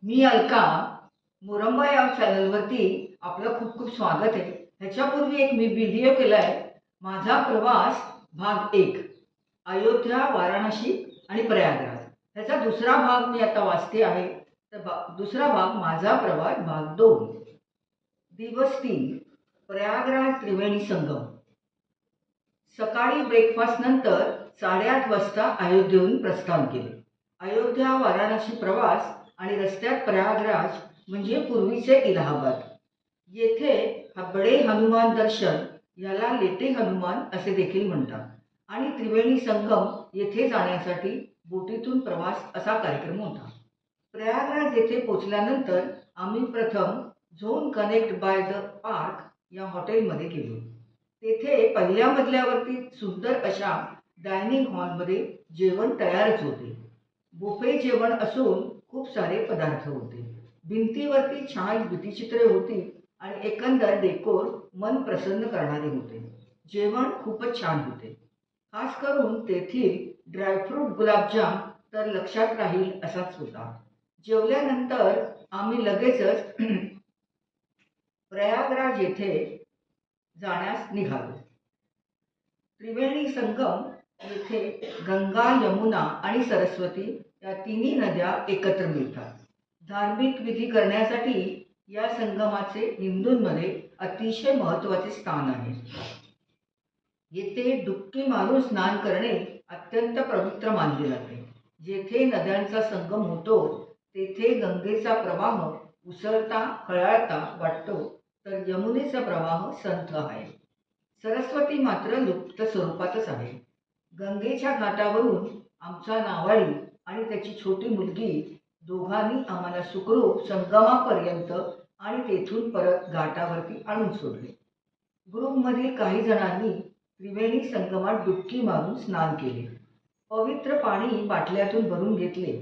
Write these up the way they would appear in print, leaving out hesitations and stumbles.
मी अलका मोरंबा या चॅनलवरती आपलं खूप खूप स्वागत आहे. ह्याच्यापूर्वी एक मी व्हिडिओ केलाय, माझा प्रवास भाग 1, अयोध्या, वाराणसी आणि प्रयागराज. ह्याचा दुसरा भाग मी आता वाचते आहे. तर दुसरा भाग माझा प्रवास भाग 2, दिवस 3, प्रयागराज त्रिवेणी संगम. सकाळी ब्रेकफास्ट नंतर 8:30 वाजता अयोध्येहून प्रस्थान केले. अयोध्या वाराणसी प्रवास आणि रस्त्यात प्रयागराज म्हणजे पूर्वीचे इलाहाबाद. येथे बडे हनुमान दर्शन, याला लेटे हनुमान असे देखील म्हणतात, आणि त्रिवेणी संगम येथे जाण्यासाठी बोटीतून प्रवास असा कार्यक्रम होता. प्रयागराज येथे पोचल्यानंतर आम्ही प्रथम zone connect by the park या हॉटेलमध्ये गेलो. तेथे पहिल्या मजल्यावरती सुंदर अशा डायनिंग हॉलमध्ये जेवण तयारच होते. बुफे जेवण असून खूप सारे पदार्थ होते. भिंतीवरती छान भित्तिचित्रे होती आणि एकंदर डेकोर मन प्रसन्न करणारे होते. जेवण खूपच छान होते. खास करून तेथील ड्रायफ्रूट गुलाबजाम तर लक्षात राहील असाच होता. जेवल्यानंतर आम्ही लगेचच प्रयागराज येथे जाण्यास निघालो. त्रिवेणी संगम येथे गंगा, यमुना आणि सरस्वती या तिन्ही नद्या एकत्र मिळतात. धार्मिक विधी करण्यासाठी या संगमाचे हिंदूंमध्ये अतिशय महत्त्वाचे स्थान आहे. येथे डुबकी मारून स्नान करणे अत्यंत पवित्र मानले जाते. जेथे नद्यांचा संगम होतो तेथे गंगेचा प्रवाह उसळता खळाळता वाटतो, तर यमुनेचा प्रवाह संथ आहे. सरस्वती मात्र लुप्त स्वरूपातच आहे. गंगेच्या घाटावरून आमचा नावाडी आणि त्याची छोटी मुलगी दोघांनी आम्हाला सुखरूप संगमापर्यंत आणि तेथून परत घाटावरती आणून सोडले. ग्रुपमधील काही जणांनी त्रिवेणी संगमात डुबकी मारून स्नान केले. पवित्र पाणी बाटल्यातून भरून घेतले.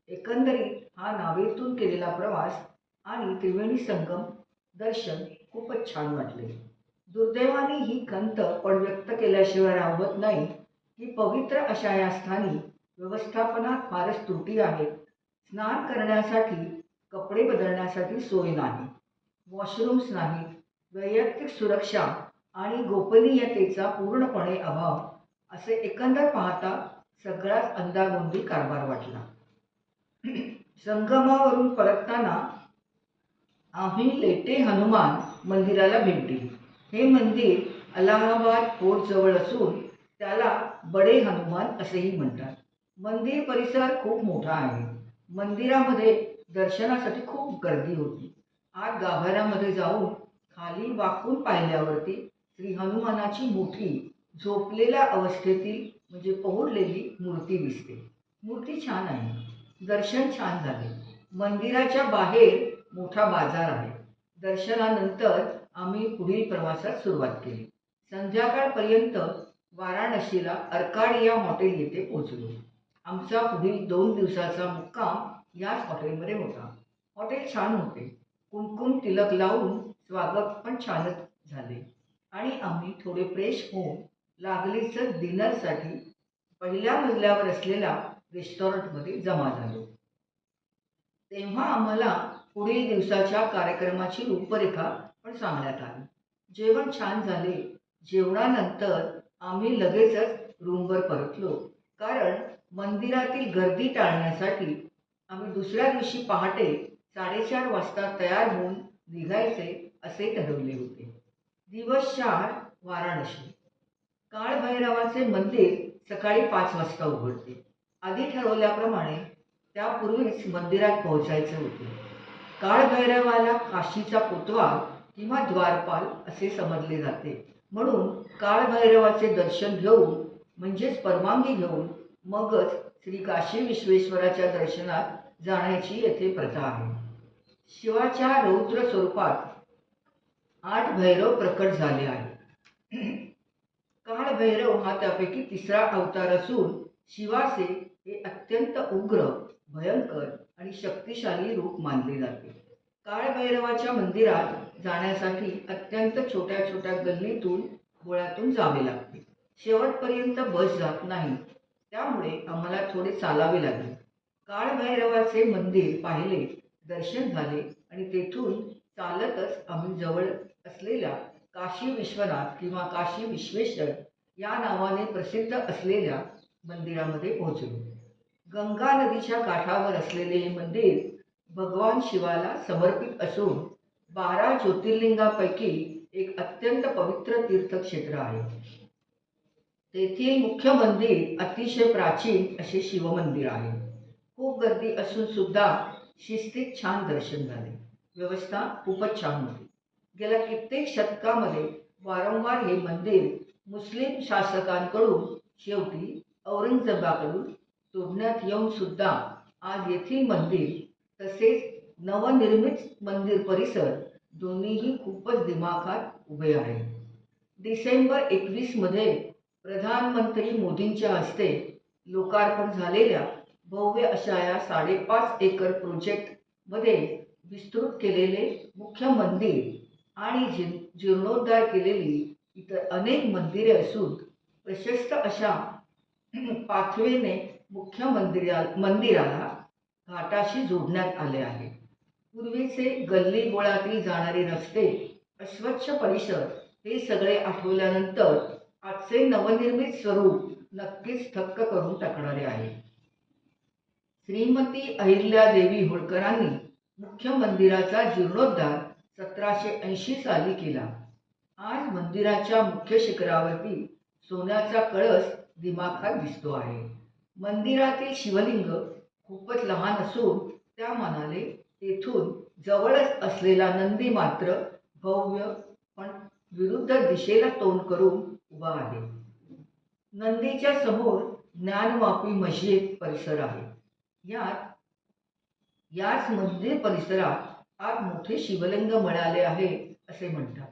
एकंदरीत हा नावेतून केलेला प्रवास आणि त्रिवेणी संगम दर्शन खूपच छान वाटले. दुर्दैवाने ही खंत पण व्यक्त केल्याशिवाय राहत नाही की पवित्र अशा या स्थानी व्यवस्थापनात फारच त्रुटी आहेत. स्नान करण्यासाठी कपडे बदलण्यासाठी सोय नाही, वॉशरूम्स नाहीत, वैयक्तिक सुरक्षा आणि गोपनीयतेचा पूर्णपणे अभाव, असे एकंदर पाहता सगळाच अंदागोंदी कारभार वाटला. संगमावरून परतताना आम्ही लेटे हनुमान मंदिराला भेट दिली. हे मंदिर अलाहाबाद फोर्ट जवळ असून त्याला बडे हनुमान असेही म्हणतात. मंदिर परिसर खूप मोठा आहे. मंदिरामध्ये दर्शनासाठी खूप गर्दी होती. आत गाभाऱ्यामध्ये जाऊन खाली वाकून पाहिल्यावरती श्री हनुमानाची मोठी झोपलेल्या अवस्थेतील म्हणजे पहुडलेली मूर्ती दिसते. मूर्ती छान आहे. दर्शन छान झाले. मंदिराच्या बाहेर मोठा बाजार आहे. दर्शनानंतर आम्ही पुढील प्रवासात सुरुवात केली. संध्याकाळपर्यंत वाराणसीला अर्काडिया हॉटेल येथे पोहोचलो. आमचा पुढील 2 दिवसाचा मुक्काम याच हॉटेलमध्ये होता. हॉटेल छान होते. कुमकुम तिलक लावून स्वागत पण छानच झाले आणि आम्ही थोडे फ्रेश होऊन लागलीच डिनरसाठी पहिल्या मजल्यावर असलेल्या रेस्टॉरंटमध्ये जमा झालो. तेव्हा आम्हाला पुढील दिवसाच्या कार्यक्रमाची रूपरेखा पण सांगण्यात आली. जेवण छान झाले. जेवणानंतर आम्ही लगेचच रूमवर परतलो, कारण मंदिरातील गर्दी टाळण्यासाठी आम्ही दुसऱ्या दिवशी पहाटे 4:30 वाजता तयार होऊन निघायचे असे ठरवले होते. दिवस 4, वाराणसी. काळभैरवाचे मंदिर सकाळी 5 वाजता उघडते. आधी ठरवल्याप्रमाणे त्यापूर्वीच मंदिरात पोहोचायचे होते. काळभैरवाला काशीचा कोतवाल किंवा द्वारपाल असे समजले जाते, म्हणून काळभैरवाचे दर्शन घेऊन म्हणजेच परवानगी घेऊन मगच श्री काशी विश्वेश्वराच्या दर्शनात जाण्याची येथे प्रथा आहे. शिवाच्या रौद्र स्वरूपात 8 भैरव प्रकट झाले आहेत. काळभैरव हा त्यापैकी 3रा अवतार असून शिवाचे हे अत्यंत उग्र, भयंकर आणि शक्तिशाली रूप मानले जाते. काळभैरवाच्या मंदिरात जाण्यासाठी अत्यंत छोट्या छोट्या गल्लीतून बोळ्यातून जावे लागते. शेवटपर्यंत बस जात नाही, त्यामुळे आम्हाला थोडे चालावे लागले. काळभैरवाचे मंदिर पाहिले दर्शन झाले आणि तेथून चालतच आम्ही जवळ असलेल्या काशी विश्वनाथ किंवा काशी विश्वेश्वर या नावाने प्रसिद्ध असलेल्या मंदिरामध्ये पोहोचलो. गंगा नदीच्या काठावर असलेले हे मंदिर भगवान शिवाला समर्पित असून 12 ज्योतिर्लिंगापैकी एक अत्यंत पवित्र तीर्थक्षेत्र आहे. तेथील मुख्य मंदिर अतिशय प्राचीन असे शिवमंदिर आहे. खूप गर्दी असून सुद्धा शिस्तीत छान दर्शन झाले. व्यवस्था खूपच छान होती. गेल्या कित्येक शतकामध्ये वारंवार हे मंदिर मुस्लिम शासकांकडून शेवटी औरंगजेबाकडून तोडण्यात येऊन सुद्धा आज येथील मंदिर तसेच नवनिर्मित मंदिर परिसर दोन्हीही खूपच दिमाखात उभे आहे. डिसेंबर 21 मध्ये प्रधानमंत्री मोदींच्या हस्ते लोकार्पण झालेल्या भव्य अशा या 5.5 एकर प्रोजेक्टमध्ये विस्तृत केलेले मुख्य मंदिर आणि जीर्णोद्धार केलेली इतर अनेक मंदिरे असून प्रशस्त अशा पाथवेने मुख्य मंदिराला घाटाशी जोडण्यात आले आहे. पूर्वीचे गल्ली बोळातील जाणारे रस्ते, अस्वच्छ परिसर हे सगळे आठवल्यानंतर आजचे नवनिर्मित स्वरूप नक्कीच थक्क करून टाकणारे आहे. श्रीमती अहिल्यादेवी होळकरांनी मुख्य मंदिराचा जीर्णोद्धार 1780 साली केला. आज मंदिराच्या मुख्य शिखरावरती सोन्याचा कळस दिमाखात दिसतो आहे. मंदिरातील शिवलिंग खूपच लहान असून त्या मानाने तेथून जवळच असलेला नंदी मात्र भव्य पण विरुद्ध दिशेला तोंड करून उभा आहे. नंदीच्या समोर ज्ञानवापी मशीद परिसर आहे. याच मंदिर परिसरात आज मोठे शिवलिंग मिळाले आहे असे म्हणतात.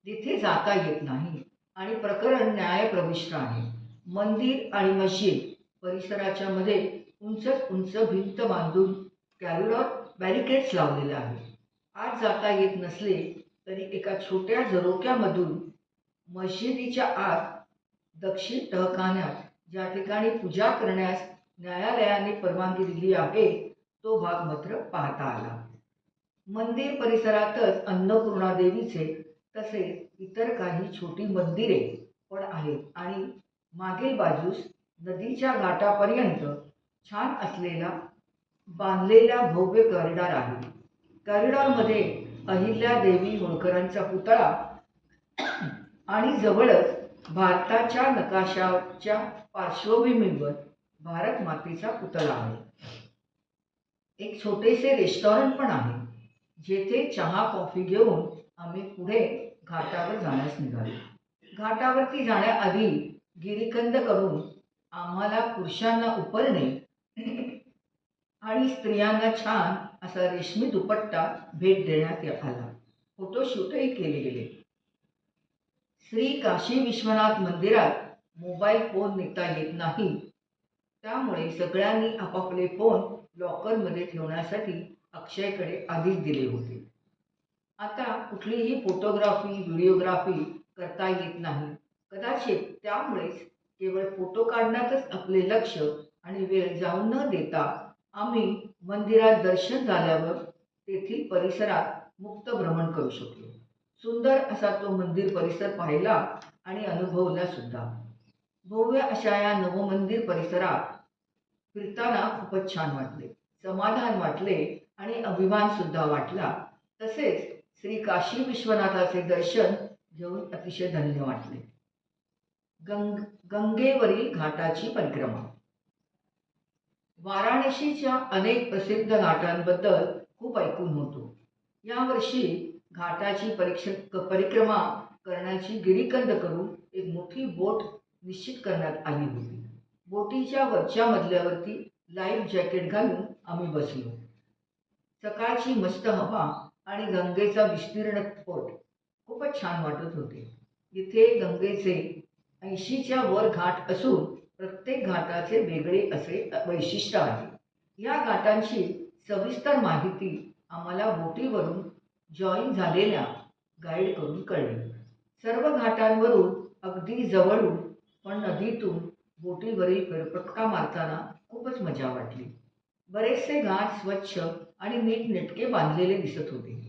तिथे जाता येत नाही आणि प्रकरण न्यायप्रविष्ट आहे. मंदिर आणि मशीद परिसराच्या मध्ये उंचच उंच भिंत बांधून कॉरिडॉर बॅरिकेड्स लावलेले आहे. आज जाता येत नसले तरी एका छोट्या झरोक्यामधून मशिदीच्या आत दक्षिण तहखान्यात ज्या ठिकाणी पूजा करण्यास न्यायालयाने परवानगी दिली आहे तो भाग मात्र पाहता आला. मंदिर परिसरातच अन्नपूर्णा देवीचे तसेच इतर काही छोटी मंदिरे पण आहेत आणि मागील बाजूस नदीच्या घाटापर्यंत छान असलेला बांधलेला भव्य कॉरिडॉर आहे. कॉरिडॉरमध्ये अहिल्यादेवी होळकरांचा पुतळा आणि जवळच भारताच्या नकाशाच्या पार्श्वभूमीवर भारत मातेचा पुतळा आहे. एक छोटेसे रेस्टॉरंट पण आहे जेथे चहा कॉफी घेऊन आम्ही पुढे घाटावर जाण्यास निघालो. घाटावरती जाण्याआधी गिरीकंद करून आम्हाला पुरुषांना उपरणे आणि स्त्रियांना छान असा रेशमी दुपट्टा भेट देण्यात आला. फोटोशूटही केले गेले. श्री काशी विश्वनाथ मंदिरात मोबाईल फोन नेता येत नाही, त्यामुळे सगळ्यांनी आपापले फोन लॉकरमध्ये ठेवण्यासाठी अक्षयकडे आधीच दिले होते. आता कुठलीही फोटोग्राफी व्हिडिओग्राफी करता येत नाही. कदाचित त्यामुळेच केवळ फोटो काढण्यातच आपले लक्ष आणि वेळ जाऊ न देता आम्ही मंदिरात दर्शन झाल्यावर तेथील परिसरात मुक्त भ्रमण करू शकलो. सुंदर असा तो मंदिर परिसर पाहिला आणि अनुभवला सुद्धा. भव्य अशा या नवमंदिर परिसरात फिरताना खूपच छान वाटले, समाधान वाटले आणि अभिमान सुद्धा वाटला. तसेच श्री काशी विश्वनाथाचे दर्शन घेऊन अतिशय धन्य वाटले. गंगेवरील घाटाची परिक्रमा. वाराणसीच्या अनेक प्रसिद्ध घाटांबद्दल खूप ऐकून होतो. यावर्षी घाटाची परिक्रमा करण्याची गिरीकंद करून एक मोठी बोट निश्चित करण्यात आली होती. बोटीच्या वरच्या मजल्यावरती लाईफ जॅकेट घालून आम्ही बसलो. सकाळची मस्त हवा आणि गंगेचा विस्तीर्ण फोट खूपच छान वाटत होते. इथे गंगेचे 80च्या वर घाट असून प्रत्येक घाटाचे वेगळे असे वैशिष्ट्य आहे. या घाटांची सविस्तर माहिती आम्हाला बोटीवरून जॉईन झालेल्या गाईड करून कळली. सर्व घाटांवरून अगदी जवळून पण नदीतून बोटीवरील फेरफटका मारताना खूपच मजा वाटली. बरेचसे घाट स्वच्छ आणि नीटनेटके बांधलेले दिसत होते.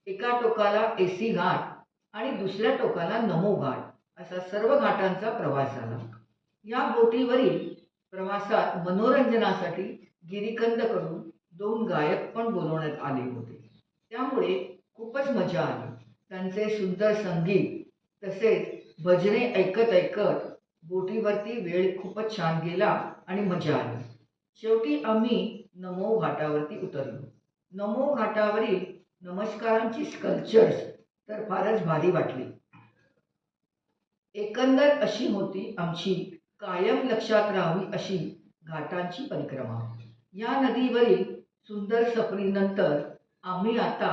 एका टोकाला एसी घाट आणि दुसऱ्या टोकाला नमो घाट असा सर्व घाटांचा प्रवास झाला. या बोटीवरील प्रवासात मनोरंजनासाठी गिरीकंदकडून 2 गायक पण बोलवण्यात आले होते. त्यामुळे खूपच मजा आली. त्यांचे सुंदर संगीत तसेच भजने ऐकत ऐकत बोटीवरती वेळ खूपच छान गेला आणि मजा आली. शेवटी आम्ही नमो घाटावरती उतरलो. नमो घाटावरील नमस्कारांची स्कल्पचर्स तर फारच भारी वाटली. एकंदर अशी होती आमची कायम लक्षात राहावी अशी घाटांची परिक्रमा. या नदीवरील सुंदर सफरीनंतर आम्ही आता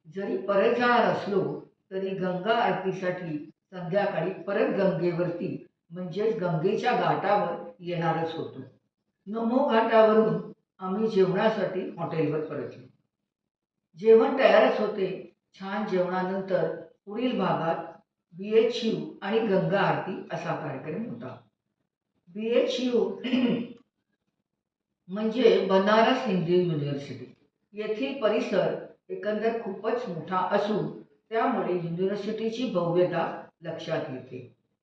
जरी परत जाणार असलो तरी गंगा आरतीसाठी संध्याकाळी परत गंगेवरती म्हणजेच गंगेच्या घाटावर येणारच होतो. नमो घाटावरून आम्ही जेवणासाठी हॉटेलवर परतलो. जेवण तयारच होते. छान जेवणानंतर पुढील भागात BHU आणि गंगा आरती असा कार्यक्रम होता. BHU म्हणजे बनारस हिंदू युनिव्हर्सिटी. येथील परिसर एकंदर खूपच मोठा असून त्यामुळे युनिव्हर्सिटीची भव्यता लक्षात येते.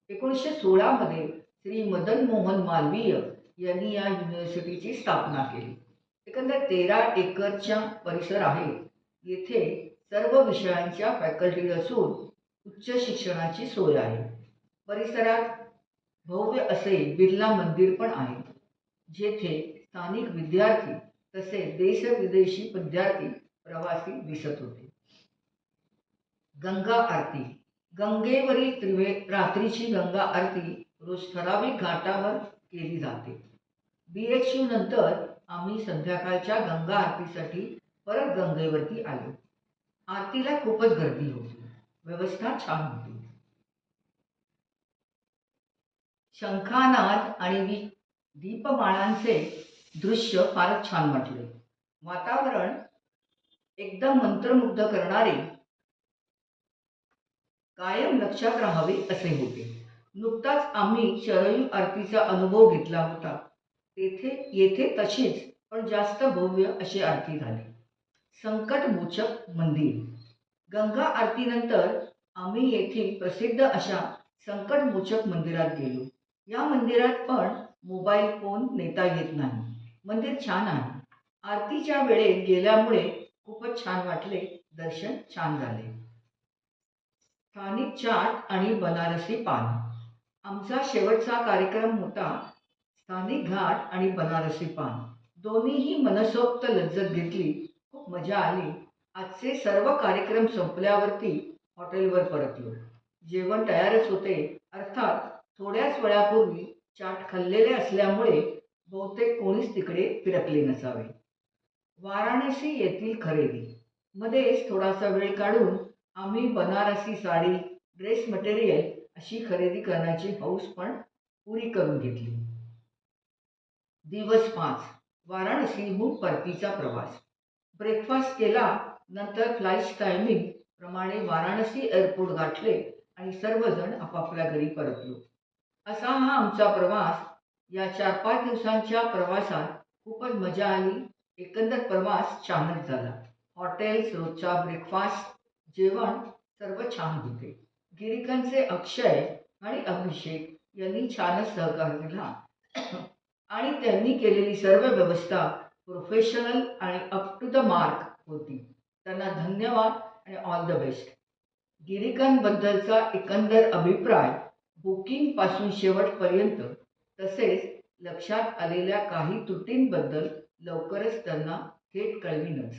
1916 मध्ये श्री मदन मोहन मालवीय यांनी या युनिव्हर्सिटीची स्थापना केली. एकंदर 13 एकरच्या परिसर आहे. येथे सर्व विषयांच्या फॅकल्टी असून उच्च शिक्षणाची सोय आहे. परिसरात भव्य असे बिर्ला मंदिर पण आहे, जेथे स्थानिक विद्यार्थी तसेच देशविदेशी विद्यार्थी प्रवासी दिसत होते. गंगा आरती. गंगेवरील रात्रीची गंगा आरती रोज ठराविक घाटावर केली जाते. BHU नंतर आम्ही संध्याकाळच्या गंगा आरतीसाठी परत गंगेवरती आलो. आरतीला खूपच गर्दी होती. व्यवस्था छान होती. शंखानाद आणि दीपमाळांचे दृश्य फारच छान वाटले. वातावरण एकदम मंत्रमुग्ध करणारे, कायम लक्षात राहावे असे होते. नुकताच आम्ही शरयू आरतीचा अनुभव घेतला होता. येथे तशीच पण जास्त भव्य अशी आरती झाली. संकटमोचक मंदिर. गंगा आरतीनंतर आम्ही येथील प्रसिद्ध अशा संकटमोचक मंदिरात गेलो. या मंदिरात पण मोबाईल फोन नेता येत नाही. मंदिर छान आहे. आरतीच्या वेळेत गेल्यामुळे खूपच छान वाटले. दर्शन छान झाले. स्थानिक चाट आणि बनारसी पान. आमचा शेवटचा कार्यक्रम होता स्थानिक घाट आणि बनारसी पान. दोन्हीही मनसोक्त लज्जत घेतली. खूप मजा आली. आजचे सर्व कार्यक्रम संपल्यावरती हॉटेलवर परतलो. जेवण तयारच होते. अर्थात थोड्याच वेळापूर्वी चाट खाल्लेले असल्यामुळे बहुतेक कोणीच तिकडे फिरकले नसावे. वाराणसी येथील खरेदी. मध्येच थोडासा वेळ काढून आम्ही बनारसी साडी, ड्रेस मटेरियल अशी खरेदी करण्याची हौस पण पुरी करून घेतली. दिवस 5. वाराणसीहून परतीचा प्रवास. ब्रेकफास्ट केला. नंतर फ्लाईट टायमिंग प्रमाणे वाराणसी एअरपोर्ट गाठले आणि सर्वजण आपापल्या घरी परतलो. असा हा आमचा प्रवास. या 4-5 दिवसांच्या प्रवासात खूपच मजा आली. एकंदर प्रवास छानच झाला. हॉटेल्स, रोजचा ब्रेकफास्ट, जेवण सर्व छान होते. गिरीकनचे अक्षय आणि अभिषेक यांनी छानच सहकार दिला आणि त्यांनी केलेली सर्व व्यवस्था प्रोफेशनल आणि अप टू द मार्क होती. त्यांना धन्यवाद आणि ऑल द बेस्ट. गिरीकनबद्दलचा एकंदर अभिप्राय बुकिंगपासून शेवटपर्यंत तसेच लक्षात आलेल्या काही त्रुटींबद्दल लवकरच त्यांना थेट कळवीनच.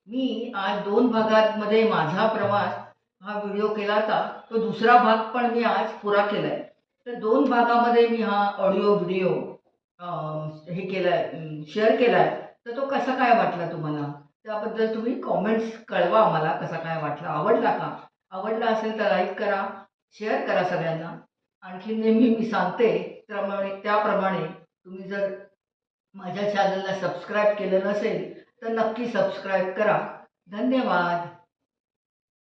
मी आज 2 भागांमध्ये माझा प्रवास हा व्हिडिओ केला होता. तो दुसरा भाग पण मी आज पुरा केला आहे. तर 2 भागामध्ये मी हा ऑडिओ व्हिडिओ हे केला आहे, शेअर केला आहे. तर तो कसा काय वाटला तुम्हाला? त्याबद्दल तुम्ही कॉमेंट्स कळवा मला, कसा काय वाटला, आवडला का? आवडला असेल तर लाईक करा, शेअर करा सगळ्यांना. आणखी नेहमी मी सांगते त्याप्रमाणे तुम्ही जर माझ्या चॅनलला सबस्क्राईब केलं नसेल तर नक्की सबस्क्राईब करा. धन्यवाद.